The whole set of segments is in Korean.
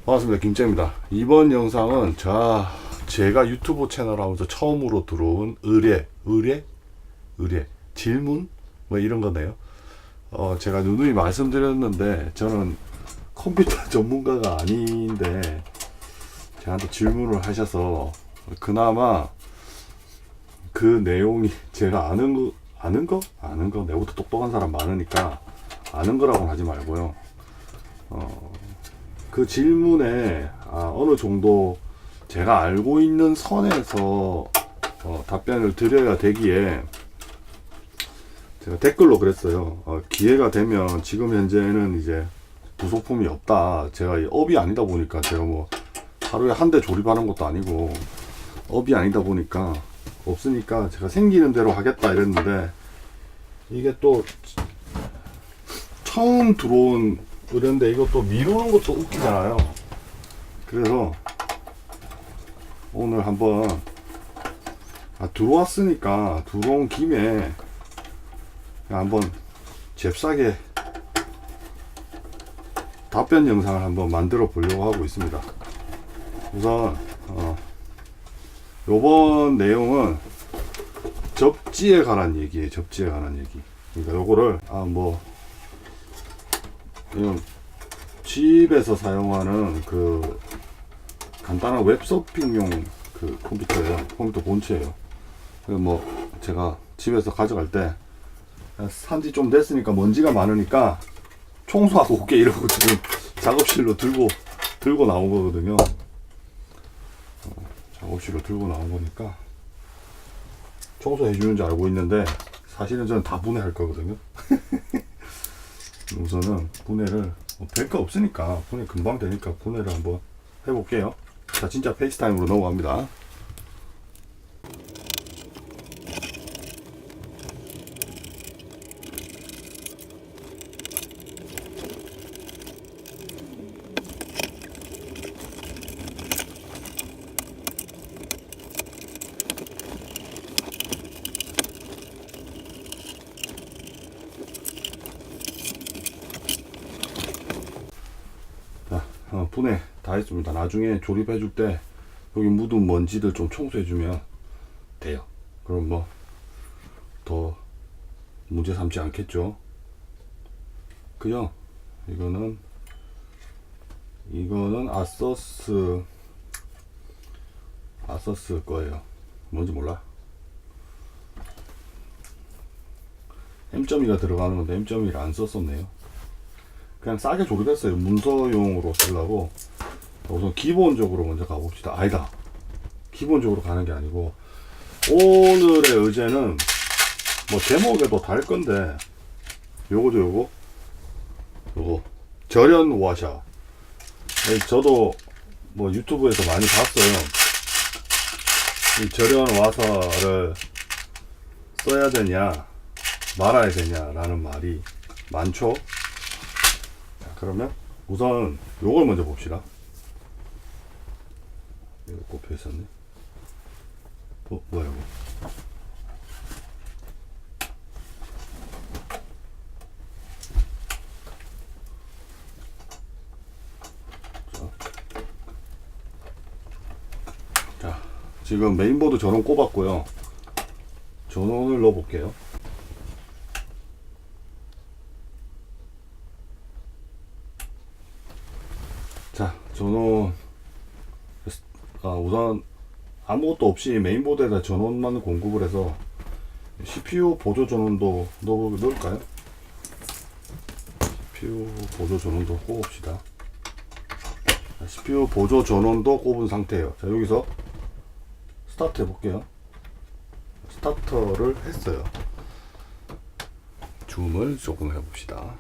반갑습니다. 김재입니다. 이번 영상은 제가 유튜브 채널 하면서 처음으로 들어온 의뢰 질문 뭐 이런 거네요. 제가 누누이 말씀드렸는데 저는 컴퓨터 전문가가 아닌데 저한테 질문을 하셔서 그나마 그 내용이 제가 아는 거 내보다 똑똑한 사람 많으니까 아는 거라고는 하지 말고요. 그 질문에 어느 정도 제가 알고 있는 선에서 답변을 드려야 되기에 제가 댓글로 그랬어요. 기회가 되면 지금 현재는 이제 부속품이 없다. 제가 업이 아니다 보니까 제가 뭐 하루에 한 대 조립하는 것도 아니고 업이 아니다 보니까 없으니까 제가 생기는 대로 하겠다 이랬는데 이게 또 처음 들어온 그런데 이것도 미루는 것도 웃기잖아요. 그래서 오늘 한번 들어왔으니까 들어온 김에 한번 잽싸게 답변 영상을 한번 만들어 보려고 하고 있습니다. 우선 요번 내용은 접지에 관한 얘기예요. 접지에 관한 얘기. 그러니까 요거를 이건 집에서 사용하는 그 간단한 웹서핑용 그 컴퓨터예요. 컴퓨터 본체예요. 뭐 제가 집에서 가져갈 때 산지 좀 됐으니까 먼지가 많으니까 청소하고 올게 이러고 지금 작업실로 들고 나온 거거든요. 작업실로 들고 나온 거니까 청소해 주는 줄 알고 있는데 사실은 저는 다 분해할 거거든요. 우선은 분해를 될 거 없으니까 분해 금방 되니까 분해를 한번 해볼게요. 자, 진짜 페이스타임으로 넘어갑니다. 분해 다 했습니다. 나중에 조립해 줄 때 여기 묻은 먼지들 좀 청소해 주면 돼요. 그럼 뭐 더 문제 삼지 않겠죠. 그죠? 이거는 아서스 거예요. 뭔지 몰라. M.2가 들어가는 건데 M.2를 안 썼었네요. 그냥 싸게 조립했어요. 문서용으로 쓰려고. 우선 기본적으로 먼저 가봅시다. 아니다. 기본적으로 가는 게 아니고 오늘의 의제는 뭐 제목에도 달 건데 요거 절연 와샤. 저도 뭐 유튜브에서 많이 봤어요. 이 절연 와사를 써야 되냐 말아야 되냐라는 말이 많죠. 그러면 우선 요걸 먼저 봅시다. 이거 꼽혀 있었네. 뭐야 이거? 자, 지금 메인보드 전원 꼽았고요. 전원을 넣어 볼게요. 자, 전원 우선 아무것도 없이 메인보드에다 전원만 공급을 해서 CPU 보조 전원도 넣을까요? CPU 보조 전원도 꼽읍시다. CPU 보조 전원도 꼽은 상태예요. 자, 여기서 스타트 해볼게요. 스타터를 했어요. 줌을 조금 해봅시다.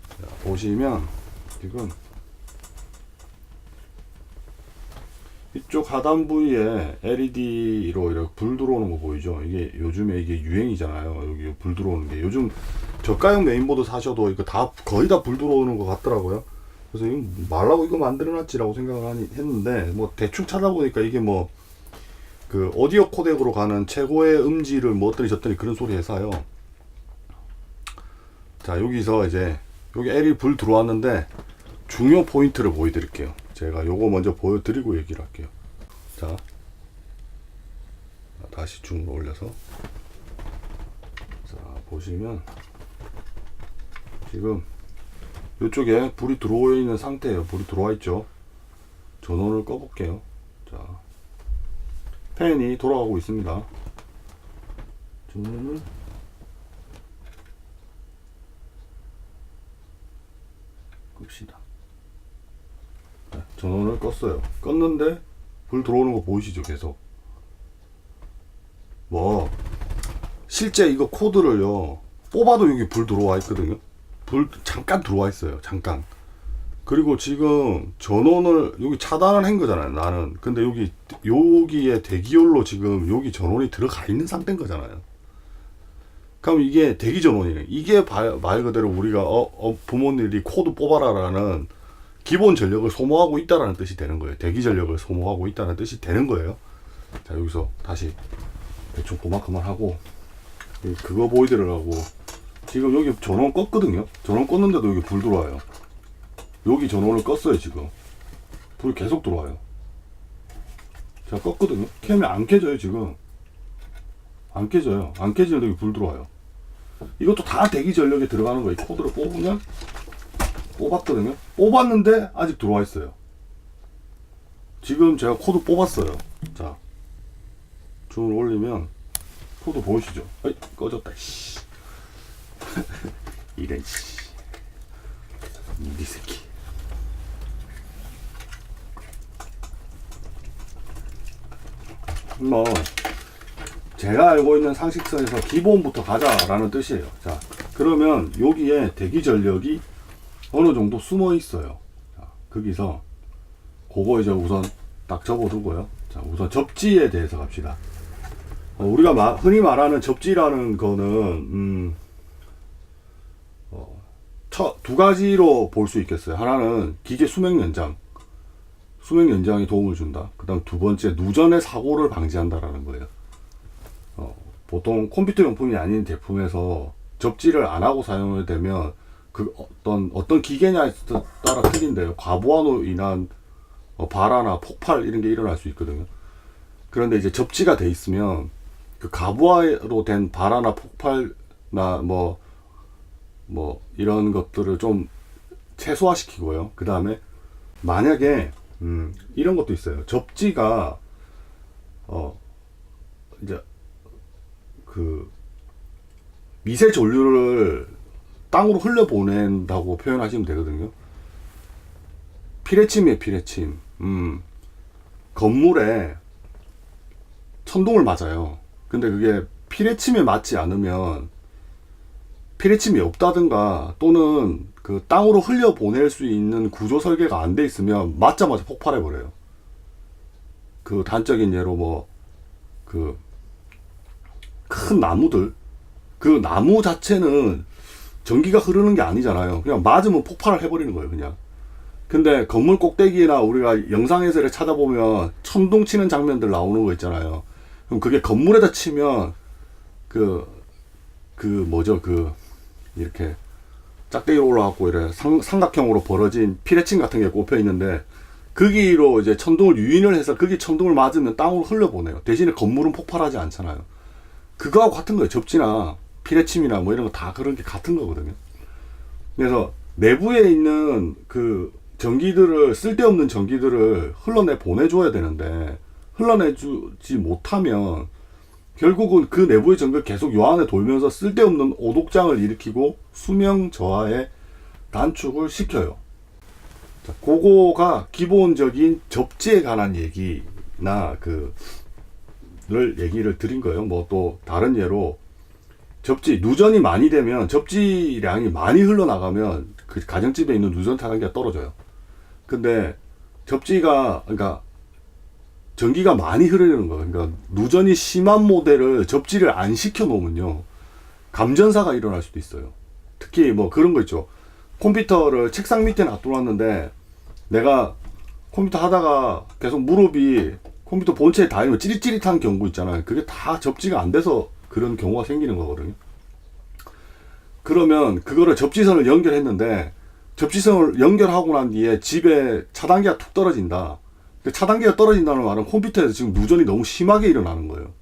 자, 보시면 지금 이쪽 하단 부위에 LED로 이렇게 불 들어오는 거 보이죠? 이게 요즘에 이게 유행이잖아요. 여기 불 들어오는 게 요즘 저가형 메인보드 사셔도 이거 거의 다 불 들어오는 것 같더라고요. 그래서 이거 말라고 이거 만들어놨지라고 생각을 했는데 뭐 대충 찾아보니까 이게 뭐 그 오디오 코덱으로 가는 최고의 음질을 뭐 어떠니 저떠니 그런 소리 해서요. 자, 여기서 이제 여기 LED 불 들어왔는데 중요 포인트를 보여드릴게요. 제가 요거 먼저 보여드리고 얘기를 할게요. 자, 다시 줌을 올려서, 자 보시면 지금 이쪽에 불이 들어와 있는 상태예요. 불이 들어와 있죠. 전원을 꺼 볼게요. 자, 팬이 돌아가고 있습니다. 전원을 끕시다. 네, 전원을 껐어요. 껐는데 불 들어오는 거 보이시죠? 계속. 뭐 실제 이거 코드를요 뽑아도 여기 불 들어와 있거든요. 불 잠깐 들어와 있어요. 잠깐. 그리고 지금 전원을 여기 차단을 한 거잖아요. 나는. 근데 여기에 대기열로 지금 여기 전원이 들어가 있는 상태인 거잖아요. 그럼 이게 대기 전원이네. 이게 말 그대로 우리가 부모님들이 코드 뽑아라라는 기본 전력을 소모하고 있다라는 뜻이 되는 거예요. 대기 전력을 소모하고 있다는 뜻이 되는 거예요. 자, 여기서 다시 대충 그만큼만 하고 그거 보여드리려고 지금 여기 전원 껐거든요. 전원 껐는데도 여기 불 들어와요. 여기 전원을 껐어요. 지금 불 계속 들어와요. 제가 껐거든요. 켜면 안 켜져요. 지금 안 켜져요. 안 켜지는데 여기 불 들어와요. 이것도 다 대기 전력에 들어가는 거예요. 코드를 뽑으면 뽑았거든요. 뽑았는데 아직 들어와 있어요. 지금 제가 코드 뽑았어요. 자, 줌을 올리면 코드 보이시죠? 어이, 꺼졌다. 씨. 이런 씨. 이 새끼. 뭐 제가 알고 있는 상식선에서 기본부터 가자라는 뜻이에요. 자, 그러면 여기에 대기 전력이 어느 정도 숨어 있어요. 자, 거기서 그거 이제 우선 딱 접어두고요. 자, 우선 접지에 대해서 갑시다. 우리가 흔히 말하는 접지라는 거는 두 가지로 볼 수 있겠어요. 하나는 기계 수명 연장, 수명 연장에 도움을 준다. 그 다음 두 번째, 누전의 사고를 방지한다라는 거예요. 보통 컴퓨터 용품이 아닌 제품에서 접지를 안 하고 사용을 되면 그 어떤 기계냐에 따라 틀린데요. 과부하로 인한 발화나 폭발 이런 게 일어날 수 있거든요. 그런데 이제 접지가 돼 있으면 그 과부하로 된 발화나 폭발나 뭐 이런 것들을 좀 최소화시키고요. 그 다음에 만약에 이런 것도 있어요. 접지가 이제 그 미세 전류를 땅으로 흘려 보낸다고 표현하시면 되거든요. 피레침이에요. 피레침. 건물에 천둥을 맞아요. 근데 그게 피레침에 맞지 않으면, 피레침이 없다든가 또는 그 땅으로 흘려 보낼 수 있는 구조 설계가 안 돼 있으면 맞자마자 폭발해 버려요. 그 단적인 예로 뭐 그 큰 나무들, 그 나무 자체는 전기가 흐르는 게 아니잖아요. 그냥 맞으면 폭발을 해버리는 거예요, 그냥. 근데 건물 꼭대기나 우리가 영상에서 찾아보면 천둥 치는 장면들 나오는 거 있잖아요. 그럼 그게 건물에다 치면 이렇게 짝대기로 올라가고 이래 삼각형으로 벌어진 피레침 같은 게 꼽혀 있는데, 거기로 이제 천둥을 유인을 해서 거기 천둥을 맞으면 땅으로 흘려보내요. 대신에 건물은 폭발하지 않잖아요. 그거하고 같은 거예요. 접지나 피레침이나 뭐 이런 거 다 그런 게 같은 거거든요. 그래서 내부에 있는 그 전기들을, 쓸데없는 전기들을 흘러내 보내줘야 되는데 흘러내주지 못하면 결국은 그 내부의 전기가 계속 요 안에 돌면서 쓸데없는 오독장을 일으키고 수명 저하의 단축을 시켜요. 자, 그거가 기본적인 접지에 관한 얘기나 얘기를 드린 거예요. 뭐 또 다른 예로 접지, 누전이 많이 되면, 접지량이 많이 흘러나가면 그 가정집에 있는 누전 타단계가 떨어져요. 근데 접지가, 그러니까 전기가 많이 흐르는 거예요. 그러니까 누전이 심한 모델을 접지를 안 시켜 놓으면요, 감전사가 일어날 수도 있어요. 특히 뭐 그런 거 있죠. 컴퓨터를 책상 밑에 놔둬놨는데 내가 컴퓨터 하다가 계속 무릎이 컴퓨터 본체에 닿으면 찌릿찌릿한 경우 있잖아요. 그게 다 접지가 안 돼서 그런 경우가 생기는 거거든요. 그러면 그거를 접지선을 연결했는데 접지선을 연결하고 난 뒤에 집에 차단기가 툭 떨어진다. 차단기가 떨어진다는 말은 컴퓨터에서 지금 누전이 너무 심하게 일어나는 거예요.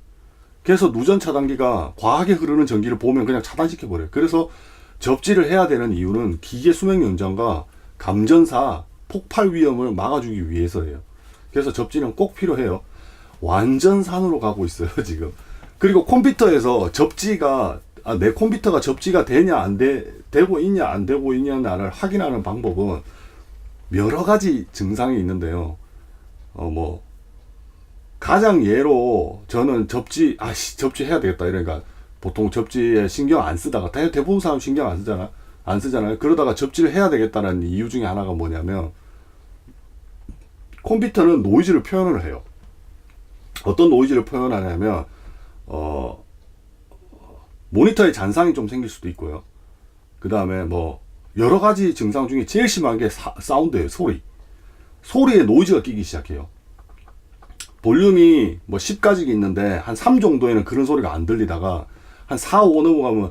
그래서 누전 차단기가 과하게 흐르는 전기를 보면 그냥 차단시켜버려요. 그래서 접지를 해야 되는 이유는 기계 수명 연장과 감전사 폭발 위험을 막아주기 위해서예요. 그래서 접지는 꼭 필요해요. 완전 산으로 가고 있어요, 지금. 그리고 컴퓨터에서 접지가, 내 컴퓨터가 접지가 되냐, 되고 있냐, 안 되고 있냐를 확인하는 방법은 여러 가지 증상이 있는데요. 가장 예로 저는 접지 해야 되겠다. 이러니까 보통 접지에 신경 안 쓰다가, 대부분 사람 신경 안 쓰잖아요. 그러다가 접지를 해야 되겠다는 이유 중에 하나가 뭐냐면, 컴퓨터는 노이즈를 표현을 해요. 어떤 노이즈를 표현하냐면, 모니터에 잔상이 좀 생길 수도 있고요. 그 다음에 여러 가지 증상 중에 제일 심한 게 사운드예요. 소리에 노이즈가 끼기 시작해요. 볼륨이 10가지가 있는데 한 3 정도에는 그런 소리가 안 들리다가 한 4, 5 넘어가면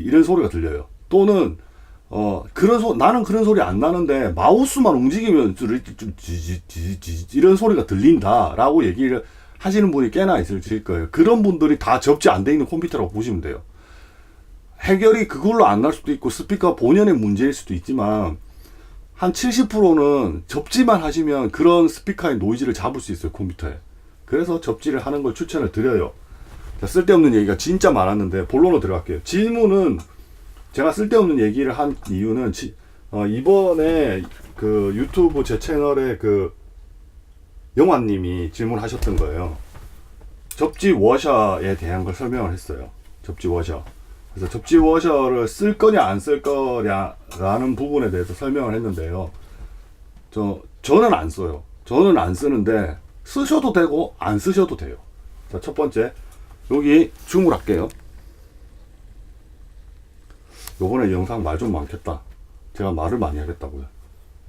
이런 소리가 들려요. 또는 나는 그런 소리 안 나는데 마우스만 움직이면 이런 소리가 들린다라고 얘기를 하시는 분이 꽤나 있을 거예요. 그런 분들이 다 접지 안 돼 있는 컴퓨터라고 보시면 돼요. 해결이 그걸로 안 날 수도 있고 스피커 본연의 문제일 수도 있지만 한 70%는 접지만 하시면 그런 스피커의 노이즈를 잡을 수 있어요, 컴퓨터에. 그래서 접지를 하는 걸 추천을 드려요. 자, 쓸데없는 얘기가 진짜 많았는데 본론으로 들어갈게요. 질문은 제가 쓸데없는 얘기를 한 이유는 이번에 그 유튜브 제 채널에 그 영화님이 질문하셨던 거예요. 접지 워셔에 대한 걸 설명을 했어요. 접지 워셔. 그래서 접지 워셔를 쓸 거냐 안 쓸 거냐라는 부분에 대해서 설명을 했는데요. 저는 안 써요. 저는 안 쓰는데 쓰셔도 되고 안 쓰셔도 돼요. 자, 첫 번째 여기 줌을 할게요. 요번에 영상 말 좀 많겠다. 제가 말을 많이 하겠다고요.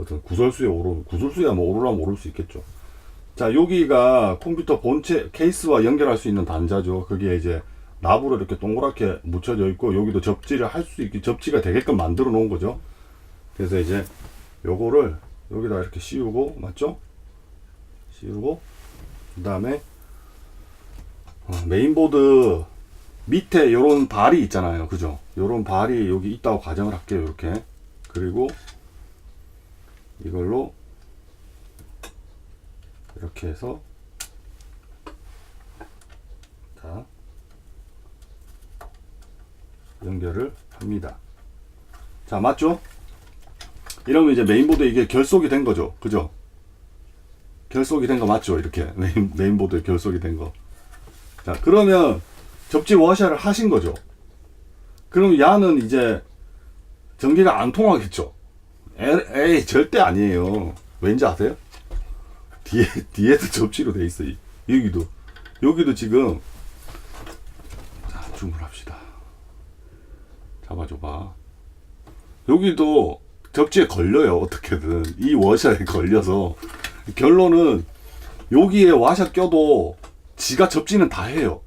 여튼 구설수야 오르라면 오를 수 있겠죠. 자, 여기가 컴퓨터 본체 케이스와 연결할 수 있는 단자죠. 거기에 이제 납으로 이렇게 동그랗게 묻혀져 있고, 여기도 접지를 할 수 있게 접지가 되게끔 만들어 놓은 거죠. 그래서 이제 요거를 여기다 이렇게 씌우고, 맞죠? 씌우고, 그 다음에 메인보드 밑에 요런 발이 있잖아요. 그죠? 요런 발이 여기 있다고 가정을 할게요. 이렇게. 그리고 이걸로 이렇게 해서, 자, 연결을 합니다. 자, 맞죠? 이러면 이제 메인보드 이게 결속이 된 거죠. 그죠? 결속이 된 거 맞죠? 이렇게 메인보드에 결속이 된 거. 자, 그러면 접지 워셔를 하신 거죠. 그럼 야는 이제 전기가 안 통하겠죠. 에이, 절대 아니에요. 왠지 아세요? 뒤에도 접지로 돼 있어. 여기도 지금. 자, 줌을 합시다. 잡아줘봐. 여기도 접지에 걸려요. 어떻게든 이 워셔에 걸려서, 결론은 여기에 와셔 껴도 지가 접지는 다 해요.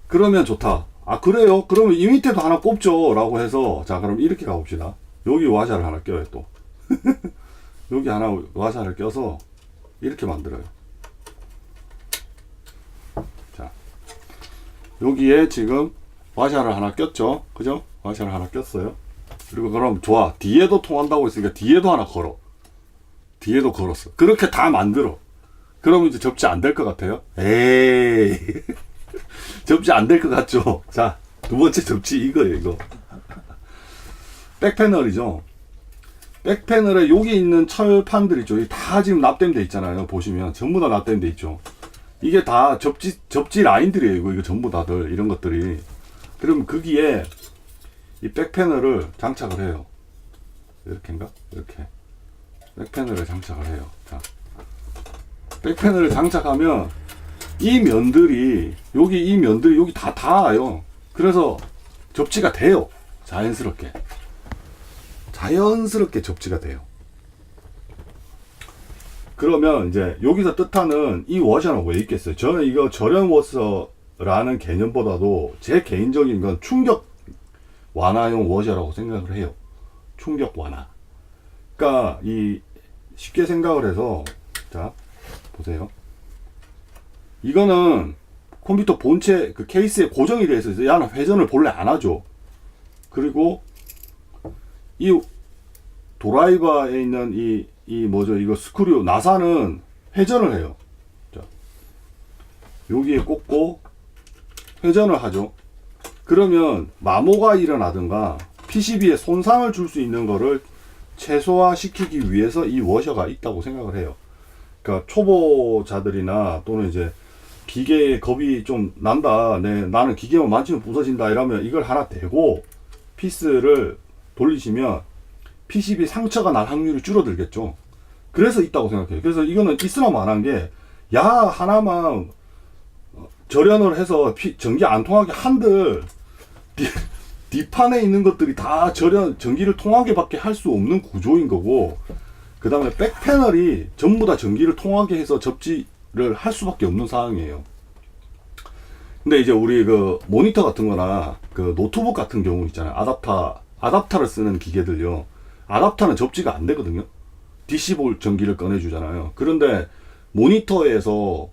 그러면 좋다. 아, 그래요? 그러면 이 밑에도 하나 꼽죠 라고 해서, 자, 그럼 이렇게 가봅시다. 여기 와셔를 하나 껴요. 또 여기 하나 와셔를 껴서 이렇게 만들어요. 자, 여기에 지금 와셔를 하나 꼈죠. 그죠? 와셔를 하나 꼈어요. 그리고 그럼 좋아. 뒤에도 통한다고 했으니까 뒤에도 하나 걸어. 뒤에도 걸었어. 그렇게 다 만들어. 그러면 이제 접지 안 될 것 같아요? 에이. 접지 안 될 것 같죠? 자, 두 번째 접지 이거예요, 이거. 백패널이죠. 백패널에 여기 있는 철판들 있죠. 다 지금 납땜돼 있잖아요. 보시면 전부 다 납땜돼 있죠. 이게 다 접지 라인들이에요. 이거 전부 다들 이런 것들이. 그럼 거기에 이 백패널을 장착을 해요. 이렇게인가? 이렇게 백패널을 장착을 해요. 자, 백패널을 장착하면 이 면들이 여기 다 닿아요. 그래서 접지가 돼요. 자연스럽게 접지가 돼요. 그러면 이제 여기서 뜻하는 이 워셔는 왜 있겠어요? 저는 이거 절연 워셔라는 개념보다도 제 개인적인 건 충격 완화용 워셔라고 생각을 해요. 충격 완화. 그러니까 이 쉽게 생각을 해서, 자 보세요. 이거는 컴퓨터 본체 그 케이스에 고정이 되어 있어서 얘는 회전을 본래 안 하죠. 그리고 이 드라이버에 있는 이 뭐죠, 이거 스크류 나사는 회전을 해요. 자, 여기에 꽂고 회전을 하죠. 그러면 마모가 일어나든가 PCB에 손상을 줄 수 있는 거를 최소화시키기 위해서 이 워셔가 있다고 생각을 해요. 그러니까 초보자들이나 또는 이제 기계에 겁이 좀 난다, 나는 기계만 만지면 부서진다 이러면 이걸 하나 대고 피스를 돌리시면 PCB 상처가 날 확률이 줄어들겠죠. 그래서 있다고 생각해요. 그래서 이거는 있으나 마나한 게, 야 하나만 절연을 해서 전기 안 통하게 한들 뒷판에 있는 것들이 다 전기를 통하게 밖에 할 수 없는 구조인 거고, 그 다음에 백패널이 전부 다 전기를 통하게 해서 접지를 할 수밖에 없는 상황이에요. 근데 이제 우리 그 모니터 같은 거나 그 노트북 같은 경우 있잖아요. 아답터를 쓰는 기계들요. 아답터는 접지가 안 되거든요. DC볼 전기를 꺼내주잖아요. 그런데 모니터도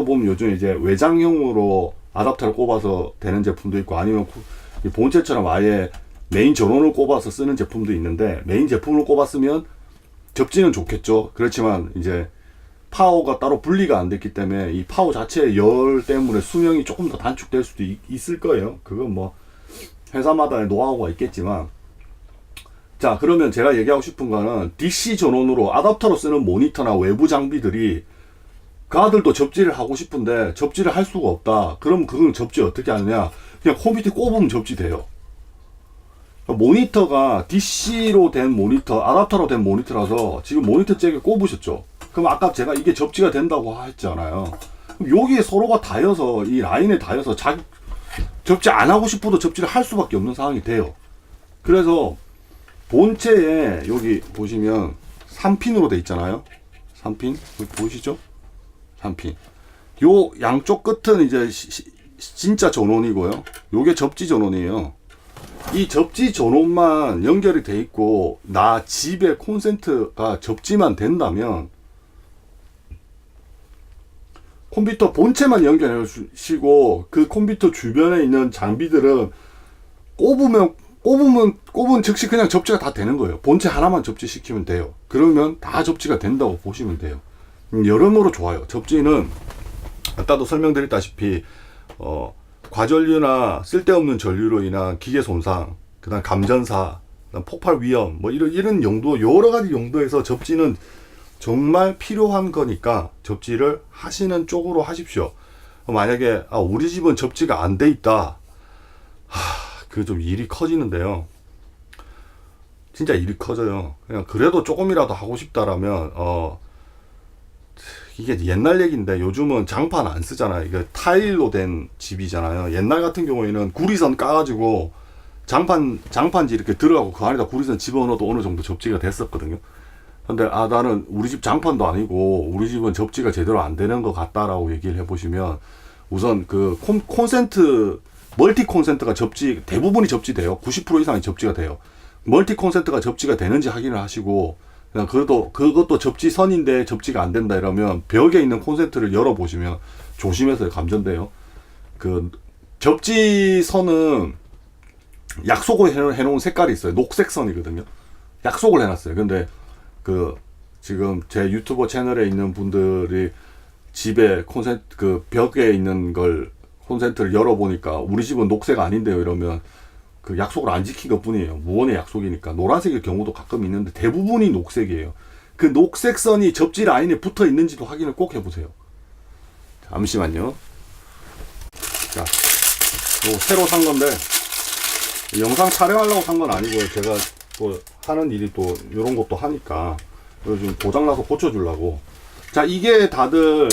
보면 요즘 이제 외장형으로 아답터를 꼽아서 되는 제품도 있고, 아니면 본체처럼 아예 메인 전원을 꼽아서 쓰는 제품도 있는데, 메인 제품을 꼽았으면 접지는 좋겠죠. 그렇지만 이제 파워가 따로 분리가 안 됐기 때문에 이 파워 자체의 열 때문에 수명이 조금 더 단축될 수도 있을 거예요. 그건 뭐 회사마다의 노하우가 있겠지만, 자 그러면 제가 얘기하고 싶은 거는, DC 전원으로 아답터로 쓰는 모니터나 외부 장비들이 그 아들도 접지를 하고 싶은데 접지를 할 수가 없다. 그럼 그건 접지 어떻게 하느냐, 그냥 컴퓨터에 꼽으면 접지돼요. 모니터가 DC로 된 모니터, 아답터로 된 모니터라서 지금 모니터 잭에 꼽으셨죠. 그럼 아까 제가 이게 접지가 된다고 했잖아요. 그럼 여기에 서로가 닿여서, 이 라인에 닿여서 접지 안 하고 싶어도 접지를 할 수밖에 없는 상황이 돼요. 그래서 본체에 여기 보시면 3핀으로 돼 있잖아요. 3핀 여기 보이시죠? 3핀. 요 양쪽 끝은 이제 진짜 전원이고요. 요게 접지 전원이에요. 이 접지 전원만 연결이 돼 있고 나 집의 콘센트가 접지만 된다면 컴퓨터 본체만 연결해 주시고, 그 컴퓨터 주변에 있는 장비들은 꼽은 즉시 그냥 접지가 다 되는 거예요. 본체 하나만 접지시키면 돼요. 그러면 다 접지가 된다고 보시면 돼요. 여러모로 좋아요. 접지는 아까도 설명드렸다시피 과전류나 쓸데없는 전류로 인한 기계 손상, 그 다음 감전사, 그다음 폭발 위험, 뭐 이런 용도, 여러 가지 용도에서 접지는 정말 필요한 거니까 접지를 하시는 쪽으로 하십시오. 만약에 우리 집은 접지가 안 돼 있다, 그 좀 일이 커지는데요. 진짜 일이 커져요. 그냥 그래도 조금이라도 하고 싶다라면 이게 옛날 얘기인데 요즘은 장판 안 쓰잖아요. 이게 타일로 된 집이잖아요. 옛날 같은 경우에는 구리선 까가지고 장판지 이렇게 들어가고 그 안에다 구리선 집어넣어도 어느 정도 접지가 됐었거든요. 근데 나는 우리 집 장판도 아니고 우리 집은 접지가 제대로 안 되는 것 같다라고 얘기를 해보시면, 우선 그 콘센트, 멀티 콘센트가 대부분이 접지돼요. 90% 이상이 접지가 돼요. 멀티 콘센트가 접지가 되는지 확인을 하시고, 그냥 그것도 접지선인데 접지가 안 된다 이러면 벽에 있는 콘센트를 열어보시면 조심해서 감전돼요. 그 접지선은 약속을 해놓은 색깔이 있어요. 녹색 선이거든요. 약속을 해놨어요. 근데 지금 제 유튜버 채널에 있는 분들이 집에 그 벽에 있는 콘센트를 열어보니까 우리 집은 녹색 아닌데요 이러면 그 약속을 안 지킨 것 뿐이에요. 무언의 약속이니까. 노란색일 경우도 가끔 있는데 대부분이 녹색이에요. 그 녹색 선이 접지 라인에 붙어 있는지도 확인을 꼭 해보세요. 잠시만요. 자, 이거 새로 산 건데 영상 촬영하려고 산 건 아니고요. 제가 또 하는 일이 또 이런 것도 하니까 요즘 고장나서 고쳐주려고. 자, 이게 다들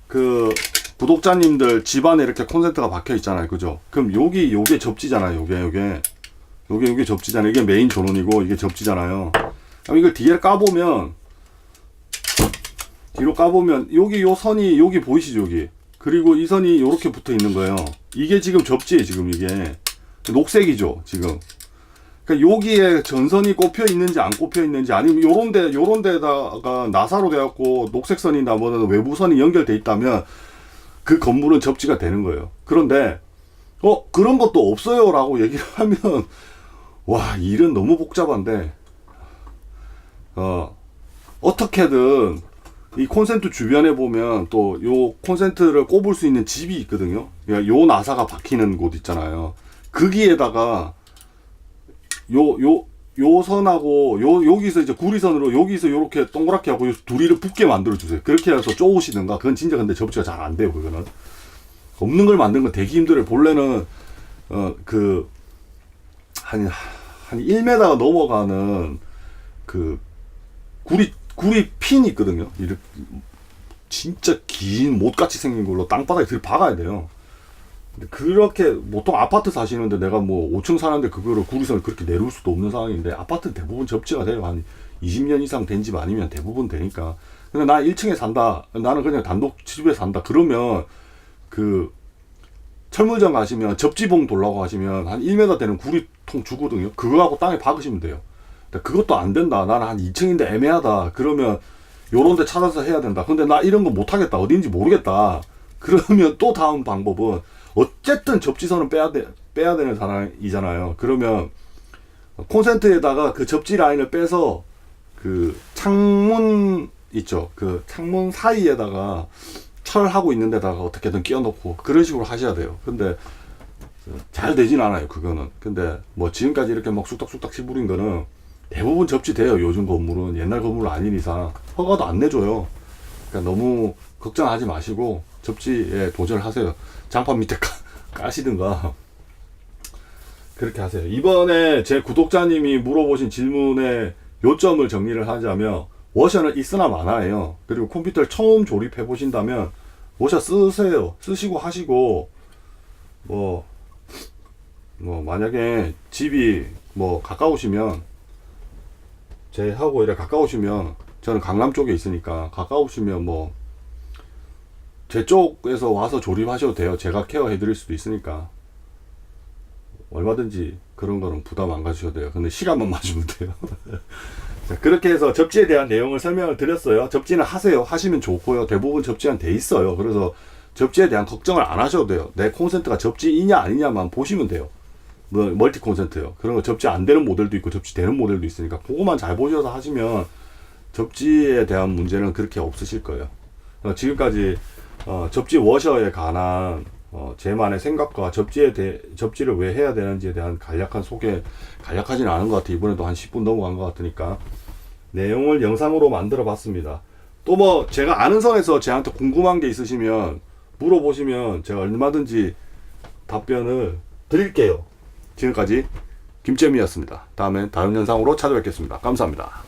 그 구독자님들 집안에 이렇게 콘센트가 박혀 있잖아요. 그죠? 그럼 요게 접지잖아요. 요게 접지잖아요. 이게 메인 전원이고 이게 접지잖아요. 그럼 이걸 뒤로 까보면 여기 요 선이 여기 보이시죠? 여기. 그리고 이 선이 요렇게 붙어 있는 거예요. 이게 지금 접지예요. 지금 이게 녹색이죠. 지금. 그러니까 여기에 전선이 꼽혀 있는지 안 꼽혀 있는지, 아니면 요런 데다가 나사로 돼갖고 녹색선이나 뭐는 외부선이 연결돼 있다면 그 건물은 접지가 되는 거예요. 그런데 그런 것도 없어요 라고 얘기를 하면, 와, 일은 너무 복잡한데, 어떻게든 이 콘센트 주변에 보면 또 요 콘센트를 꼽을 수 있는 집이 있거든요. 그러니까 요 나사가 박히는 곳 있잖아요. 거기에다가 요 선하고 여기서 이제 구리선으로 여기서 요렇게 동그랗게 하고 둘이를 붙게 만들어 주세요. 그렇게 해서 쪼으시든가. 그건 진짜 근데 접지가 잘 안 돼요. 그거는 없는 걸 만드는 건 되게 힘들어요. 본래는 한 1m가 넘어가는 그 구리 핀이 있거든요. 이렇게 진짜 긴 못같이 생긴 걸로 땅바닥에 들이 박아야 돼요. 근데 그렇게 보통 아파트 사시는데 내가 뭐 5층 사는데 그거를 구리선을 그렇게 내려올 수도 없는 상황인데, 아파트는 대부분 접지가 돼요. 한 20년 이상 된 집 아니면 대부분 되니까. 근데 나 1층에 산다, 나는 그냥 단독 집에 산다 그러면, 그 철물점 가시면 접지봉 돌라고 하시면 한 1m 되는 구리통 주거든요. 그거하고 땅에 박으시면 돼요. 그것도 안 된다, 나는 한 2층인데 애매하다 그러면 요런 데 찾아서 해야 된다. 근데 나 이런 거 못하겠다, 어딘지 모르겠다 그러면 또 다음 방법은, 어쨌든 접지선은 빼야 되는 상황이잖아요. 그러면 콘센트에다가 그 접지 라인을 빼서 그 창문 있죠, 그 창문 사이에다가 철하고 있는 데다가 어떻게든 끼워 넣고 그런 식으로 하셔야 돼요. 근데 잘 되진 않아요, 그거는. 근데 뭐 지금까지 이렇게 막 쑥닥쑥닥 시부린 거는 대부분 접지돼요. 요즘 건물은, 옛날 건물 아닌 이상 허가도 안 내줘요. 그러니까 너무 걱정하지 마시고 접지에 도전하세요. 장판 밑에 까시든가 그렇게 하세요. 이번에 제 구독자님이 물어보신 질문의 요점을 정리를 하자면, 워셔는 있으나 마나예요. 그리고 컴퓨터를 처음 조립해 보신다면 워셔 쓰세요. 쓰시고 하시고, 뭐 만약에 집이 뭐 가까우시면, 제하고 이렇게 가까우시면, 저는 강남 쪽에 있으니까 가까우시면 뭐 제 쪽에서 와서 조립하셔도 돼요. 제가 케어해 드릴 수도 있으니까 얼마든지 그런 거는 부담 안 가지셔도 돼요. 근데 시간만 맞으면 돼요. 자, 그렇게 해서 접지에 대한 내용을 설명을 드렸어요. 접지는 하세요. 하시면 좋고요. 대부분 접지는 돼 있어요. 그래서 접지에 대한 걱정을 안 하셔도 돼요. 내 콘센트가 접지이냐 아니냐만 보시면 돼요. 뭐 멀티 콘센트요, 그런 거 접지 안 되는 모델도 있고 접지 되는 모델도 있으니까 그거만 잘 보셔서 하시면 접지에 대한 문제는 그렇게 없으실 거예요. 지금까지 접지 워셔에 관한 제만의 생각과 접지를 왜 해야 되는지에 대한 간략한 소개, 간략하지는 않은 것 같아요. 이번에도 한 10분 넘어간 것 같으니까 내용을 영상으로 만들어 봤습니다. 또 뭐 제가 아는 선에서 저한테 궁금한 게 있으시면 물어보시면 제가 얼마든지 답변을 드릴게요. 지금까지 김재미였습니다. 다음엔 다른 영상으로 찾아뵙겠습니다. 감사합니다.